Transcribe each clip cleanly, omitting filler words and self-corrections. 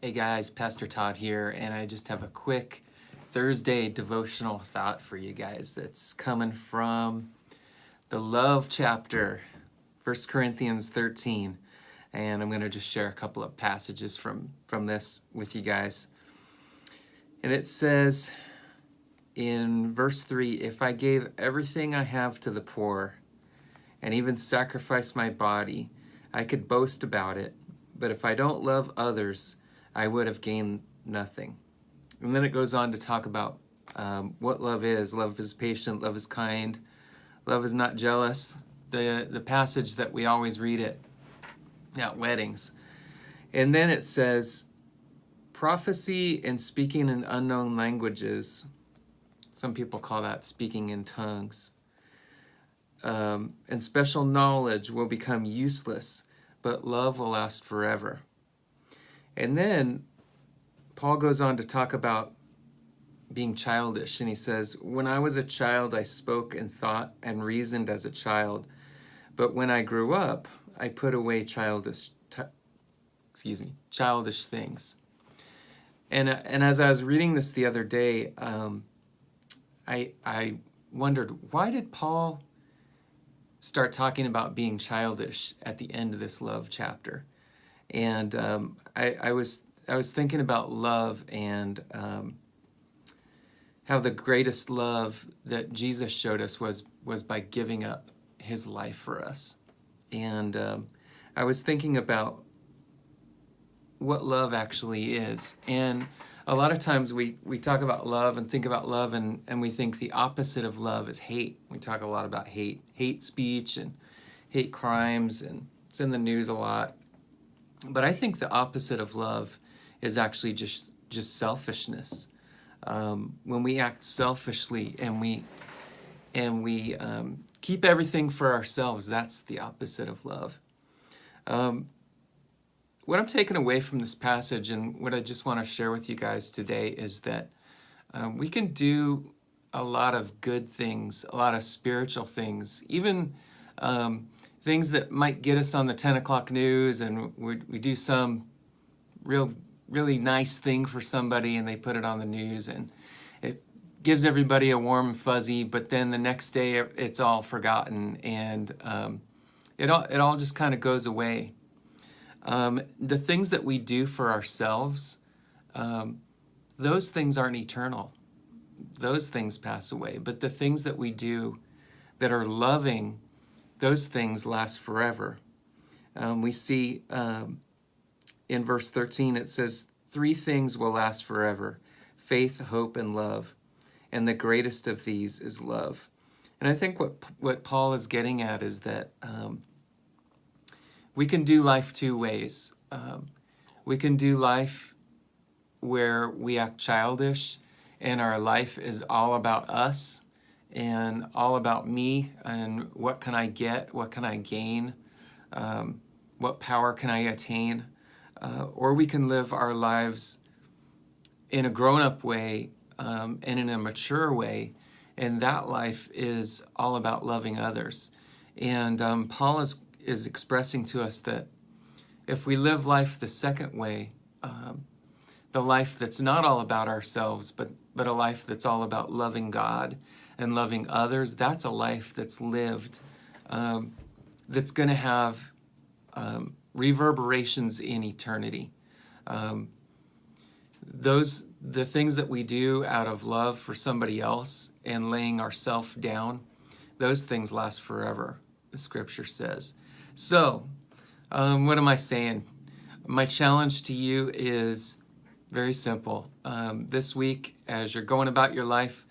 Hey guys, Pastor Todd here, and I just have a quick Thursday devotional thought for you guys that's coming from the love chapter, 1 Corinthians 13. And I'm going to just share a couple of passages from this with you guys. And it says in verse 3, if I gave everything I have to the poor and even sacrificed my body, I could boast about it. But if I don't love others, I would have gained nothing. And then it goes on to talk about what love is. Love is patient, love is kind, love is not jealous. The passage that we always read at weddings. And then it says, prophecy and speaking in unknown languages, some people call that speaking in tongues, and special knowledge will become useless, but love will last forever. And then Paul goes on to talk about being childish, and he says, when I was a child, I spoke and thought and reasoned as a child, but when I grew up, I put away childish things. And as I was reading this the other day, I wondered, why did Paul start talking about being childish at the end of this love chapter? And I was thinking about love and how the greatest love that Jesus showed us was by giving up his life for us. And I was thinking about what love actually is. And a lot of times we talk about love and think about love and we think the opposite of love is hate. We talk a lot about hate speech and hate crimes, and it's in the news a lot. But I think the opposite of love is actually just selfishness. When we act selfishly and we keep everything for ourselves, that's the opposite of love. What I'm taking away from this passage and what I just want to share with you guys today is that we can do a lot of good things, a lot of spiritual things, even things that might get us on the 10 o'clock news, and we do some really nice thing for somebody and they put it on the news and it gives everybody a warm and fuzzy, but then the next day it's all forgotten and it all just kind of goes away. The things that we do for ourselves, those things aren't eternal. Those things pass away. But the things that we do that are loving, those things last forever. We see in verse 13, it says, 3 things will last forever: faith, hope, and love. And the greatest of these is love. And I think what Paul is getting at is that we can do life 2 ways. We can do life where we act childish and our life is all about us and all about me and what can I get, what can I gain, what power can I attain. Or we can live our lives in a grown-up way and in a mature way, and that life is all about loving others. And Paul is expressing to us that if we live life the second way, the life that's not all about ourselves, but a life that's all about loving God and loving others, that's a life that's lived, that's going to have reverberations in eternity. The things that we do out of love for somebody else and laying ourselves down, those things last forever, the scripture says. So, what am I saying? My challenge to you is very simple. This week, as you're going about your life,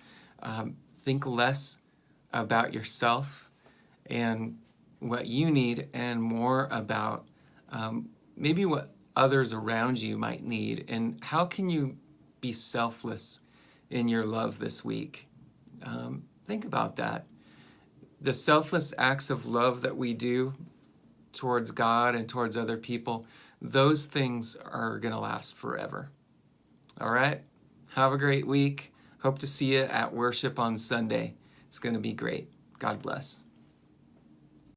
think less about yourself and what you need and more about maybe what others around you might need, and how can you be selfless in your love this week. Think about that. The selfless acts of love that we do towards God and towards other people, those things are going to last forever. All right? Have a great week. Hope to see you at worship on Sunday. It's going to be great. God bless.